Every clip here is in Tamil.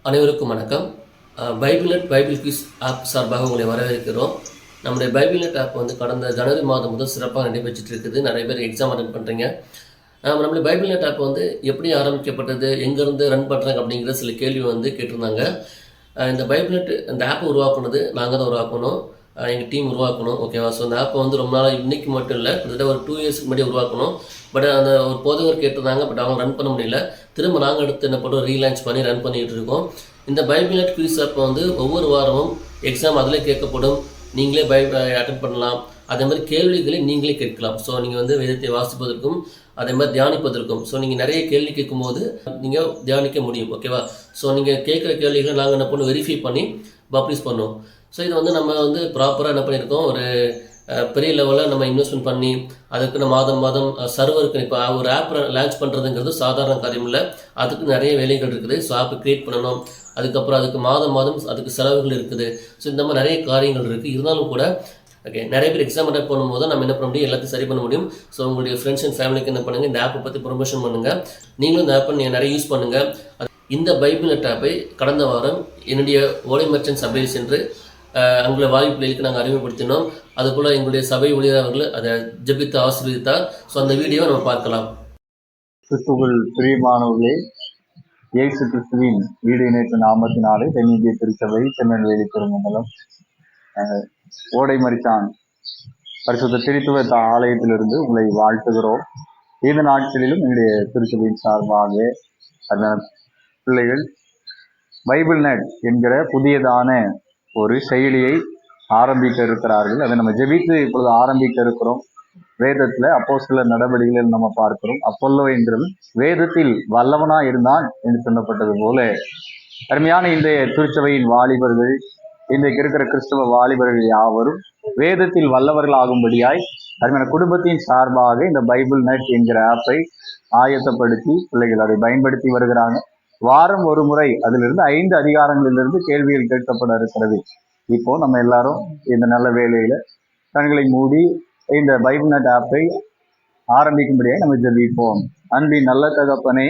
அனைவருக்கும் வணக்கம். பைபிள் குவிஸ் ஆப் சார்பாக உங்களை வரவேற்கிறோம். நம்முடைய பைபிள் நெட் ஆப் வந்து கடந்த ஜனவரி மாதம் முதல் சிறப்பாக நடைபெற்றுட்டு இருக்குது. நிறைய பேர் எக்ஸாம் அட்டன் பண்ணுறீங்க. நம்மளுடைய பைபிள் நெட் ஆப் வந்து எப்படி ஆரம்பிக்கப்பட்டது, எங்கேருந்து ரன் பண்ணுறாங்க அப்படிங்கிற சில கேள்வி வந்து கேட்டிருந்தாங்க. இந்த பைபிள் நெட் இந்த ஆப்பை உருவாக்குனது நாங்கள் தான் உருவாக்கணும், எங்கள் டீம் உருவாக்கணும். ஓகேவா? ஸோ அந்த ஆப்பை வந்து ரொம்ப நாள் இன்றைக்கி மட்டும் இல்லை, கிட்டத்தட்ட ஒரு 2 இயர்ஸ்க்கு முன்னாடி உருவாக்கணும். பட் அந்த ஒரு போதகர் கேட்டிருந்தாங்க, பட் அவங்க ரன் பண்ண முடியல. திரும்ப நாங்கள் எடுத்து என்ன பண்ணுறோம், ரீலான்ச் பண்ணி ரன் பண்ணிகிட்டு இருக்கோம். இந்த பைபிள் நெட் குவிஸ் ஆப்பை வந்து ஒவ்வொரு வாரமும் எக்ஸாம் அதிலே கேட்கப்படும். நீங்களே அட்டன் பண்ணலாம். அதே மாதிரி கேள்விகளை நீங்களே கேட்கலாம். ஸோ நீங்கள் வந்து வேதத்தை வாசிப்பதற்கும் அதே மாதிரி தியானிப்பதற்கும், ஸோ நீங்கள் நிறைய கேள்வி கேட்கும்போது நீங்கள் தியானிக்க முடியும். ஓகேவா? ஸோ நீங்கள் கேட்குற கேள்விகளை நாங்கள் என்ன பண்ணுவோம், வெரிஃபை பண்ணி பப்ளிஷ் பண்ணுவோம். ஸோ இது வந்து நம்ம வந்து ப்ராப்பராக என்ன பண்ணியிருக்கோம், ஒரு பெரிய லெவலில் நம்ம இன்வெஸ்ட்மெண்ட் பண்ணி அதுக்கு மாதம் சர்வருக்கு இப்போ ஒரு ஆப் லான்ச் பண்ணுறதுங்கிறது சாதாரண காரியம் இல்லை. அதுக்கு நிறைய வேலைகள் இருக்குது. ஸோ ஆப் க்ரியேட் பண்ணணும், அதுக்கப்புறம் அதுக்கு மாதம் அதுக்கு செலவுகள் இருக்குது. ஸோ இந்த மாதிரி நிறைய காரியங்கள் இருக்குது. இருந்தாலும் கூட ஓகே, நிறைய பேர் எக்ஸாம் அட்டன் பண்ணும்போது நம்ம என்ன பண்ண முடியும், எல்லாத்தையும் சரி பண்ண முடியும். ஸோ உங்களுடைய ஃப்ரெண்ட்ஸ் அண்ட் ஃபேமிலிக்கு என்ன பண்ணுங்கள், இந்த ஆப்பை பற்றி ப்ரொமோஷன் பண்ணுங்கள். நீங்களும் இந்த ஆப்பை நீங்கள் நிறைய யூஸ் பண்ணுங்கள். இந்த பைபிள் நெட் ஆப்பை கடந்த வாரம் என்னுடைய ஓலை மர்ச்சன்ட் சபையில் சென்று அங்குள்ள வாய்ப்புகளுக்கு நாங்கள் அறிமுகப்படுத்தினோம். அதுபோல் எங்களுடைய சபை ஊழியர்கள் அதை ஜெபித்து ஆசீர்வதித்தார். ஸோ அந்த வீடியோவை நம்ம பார்க்கலாம். கிறிஸ்துவுக்குள் பிரியமானவர்களே, இயேசு கிறிஸ்துவின் வீடு இணைப்பு நாமத்தினாலே தென்னிந்திய திருச்சபை திருநெல்வேலி திருமண்டலம் ஓடை மரிச்சான் பரிசுத்த திருத்துவ ஆலயத்திலிருந்து உங்களை வாழ்த்துகிறோம். இந்த நாட்களிலும் என்னுடைய திருச்சபையின் சார்பாக அந்த பிள்ளைகள் பைபிள் நெட் என்கிற புதியதான ஒரு செயலியை ஆரம்பிக்க இருக்கிறார்கள். அதை நம்ம ஜெபித்து இப்பொழுது ஆரம்பிக்க இருக்கிறோம். வேதத்துல அப்போஸ்தலர் நடவடிக்கைகள் நம்ம பார்க்கிறோம். அப்பல்லோ என்கிறவன் வேதத்தில் வல்லவனா இருந்தான் என்று சொல்லப்பட்டது போல அருமையான இந்த திருச்சபையின் வாலிபர்கள், இன்றைக்கு இருக்கிற கிறிஸ்தவ வாலிபர்கள் யாவரும் வேதத்தில் வல்லவர்கள் ஆகும்படியாய் அருமையான குடும்பத்தின் சார்பாக இந்த பைபிள் நெட் என்கிற ஆப்பை ஆயத்தப்படுத்தி பிள்ளைகள் அதை பயன்படுத்தி வருகிறாங்க. வாரம் ஒரு முறை அதிலிருந்து 5 அதிகாரங்களிலிருந்து கேள்விகள் கேட்கப்பட இருக்கிறது. இப்போ நம்ம எல்லாரும் இந்த நல்ல வேலையில கண்களை மூடி இந்த பைபிள் நெட் ஆப்பை ஆரம்பிக்கும்படியாக நம்ம ஜெபிப்போம். அன்பின் நல்ல தகப்பனே,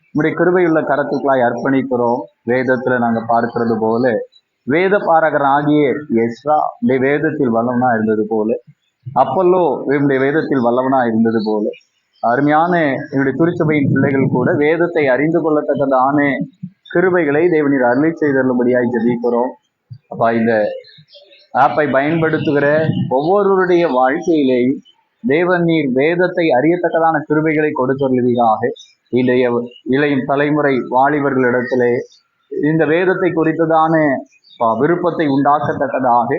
நம்முடைய கிருபையுள்ள கரத்துக்களாய் அர்ப்பணிக்கிறோம். வேதத்துல நாங்க பார்க்கிறது போல வேத பாரகராகிய எஸ்ரா வேதத்தில் வல்லவனா இருந்தது போல, அப்பல்லோ என்னுடைய வேதத்தில் வல்லவனா இருந்தது போல, அருமையான என்னுடைய திருச்சபையின் பிள்ளைகள் கூட வேதத்தை அறிந்து கொள்ளத்தக்கதான கிருபைகளை தேவனீர் அருளை செய்தருளும்படியாய் ஜெபிக்கிறோம். அப்பா, இந்த ஆப்பை பயன்படுத்துகிற ஒவ்வொருவருடைய வாழ்க்கையிலேயும் தேவன் நீர் வேதத்தை அறியத்தக்கதான கிருபைகளை கொடுத்துள்ளதாக இன்றைய இளையும் தலைமுறை வாலிபர்களிடத்திலே இந்த வேதத்தை குறித்ததான விருப்பத்தை உண்டாக்கத்தக்கதாக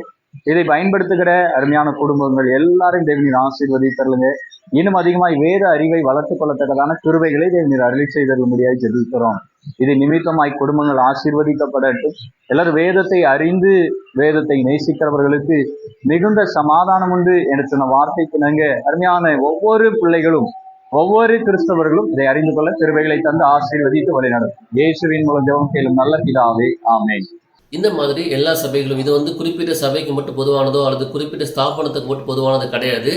இதை பயன்படுத்துகிற அருமையான குடும்பங்கள் எல்லாரும் தேவனீர் ஆசீர்வதித்தருளுங்க. இன்னும் அதிகமாய் வேத அறிவை வளர்த்துக் கொள்ளத்தக்கதான கிருபைகளை தேவனீர் அருளை செய்தருளும்படியாய் ஜெபிக்கிறோம். இது நிமித்தமாய் குடும்பங்கள் ஆசீர்வதிக்கப்படட்டும். எல்லாரும் வேதத்தை அறிந்து வேதத்தை நேசிக்கிறவர்களுக்கு மிகுந்த சமாதானம் உண்டு என்று சொன்ன வார்த்தைக்கு நாங்க அருமையான ஒவ்வொரு பிள்ளைகளும் ஒவ்வொரு கிறிஸ்தவர்களும் இதை அறிந்து கொள்ள கிருபைகளை தந்து ஆசீர்வதித்து வழிநடத்தும். இயேசுவின் மூலம் ஜெபம் கேளும் நல்ல பிதாவே, ஆமென். இந்த மாதிரி எல்லா சபைகளும், இது வந்து குறிப்பிட்ட சபைக்கு மட்டும் பொதுவானதோ அல்லது குறிப்பிட்ட ஸ்தாபனத்துக்கு மட்டும் பொதுவானது கிடையாது.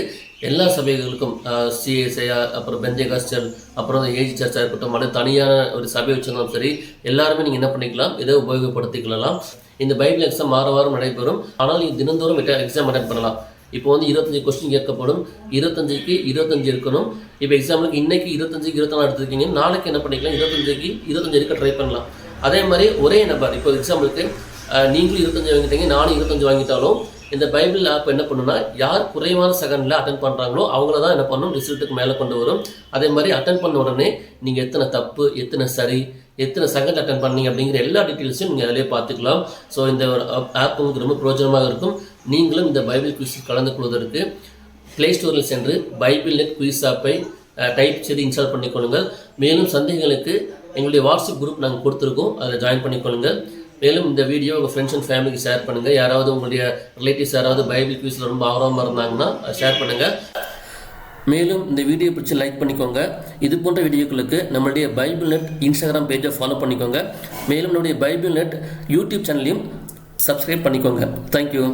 எல்லா சபைகளுக்கும் சிஎஸ்ஐ, அப்புறம் பெந்தேகாஸ்டல், அப்புறம் ஏஜி சர்ச்சாக இருக்கட்டும், அல்லது தனியான ஒரு சபை வச்சிருந்தாலும் சரி, எல்லாருமே நீங்கள் என்ன பண்ணிக்கலாம், இதை உபயோகப்படுத்திக்கலாம். இந்த பைபிள் எக்ஸாம் வாரம் நடைபெறும். ஆனால் நீங்கள் தினந்தோறும் எக்ஸாம் அட்டெண்ட் பண்ணலாம். இப்போ வந்து 25 கொஸ்டின் கேட்கப்படும். 25க்கு 25 இருக்கணும். இப்போ எக்ஸாம்பிளுக்கு இன்னைக்கு 25க்கு 24 எடுத்துருக்கீங்க, நாளைக்கு என்ன பண்ணிக்கலாம், 25க்கு 25 எடுக்க ட்ரை பண்ணலாம். அதே மாதிரி ஒரே நபர், இப்போ எக்ஸாம்பிளுக்கு நீங்களும் 25 வாங்கிட்டீங்க, நானும் 25 வாங்கிட்டாலும் இந்த பைபிள் ஆப் என்ன பண்ணுன்னா, யார் குறைவான செகண்டில் அட்டன் பண்ணுறாங்களோ அவங்கள தான் என்ன பண்ணும், ரிசல்ட்டுக்கு மேலே கொண்டு வரும். அதே மாதிரி அட்டன் பண்ண உடனே நீங்கள் எத்தனை தப்பு, எத்தனை சரி, எத்தனை செகண்ட் அட்டன் பண்ணீங்க அப்படிங்கிற எல்லா டீட்டெயில்ஸும் நீங்கள் அதிலே பார்த்துக்கலாம். ஸோ இந்த ஆப் உங்களுக்கு ரொம்ப பிரயோஜனமாக இருக்கும். நீங்களும் இந்த பைபிள் குவிஸில் கலந்து கொள்வதற்கு ப்ளே ஸ்டோரில் சென்று பைபிள் நெட் குவிஸ் ஆப்பை டைப் செய்து இன்ஸ்டால் பண்ணிக்கொள்ளுங்கள். மேலும் சந்தேகங்களுக்கு எங்களுடைய வாட்ஸ்அப் குரூப் நாங்கள் கொடுத்துருக்கோம், அதில் ஜாயின் பண்ணிக்கொள்ளுங்கள். மேலும் இந்த வீடியோ உங்கள் ஃப்ரெண்ட்ஸ் அண்ட் ஃபேமிலிக்கு ஷேர் பண்ணுங்கள். யாராவது உங்களுடைய ரிலேட்டிவ்ஸ் யாராவது பைபிள் குவிஸில் ரொம்ப ஆர்வமாக இருந்தாங்கன்னா ஷேர் பண்ணுங்கள். மேலும் இந்த வீடியோ பிடிச்சி லைக் பண்ணிக்கோங்க. இது போன்ற வீடியோக்களுக்கு நம்மளுடைய பைபிள் நெட் இன்ஸ்டாகிராம் பேஜை ஃபாலோ பண்ணிக்கோங்க. மேலும் நம்முடைய பைபிள் நெட் யூடியூப் சேனலையும் சப்ஸ்கிரைப் பண்ணிக்கோங்க. தேங்க்யூ.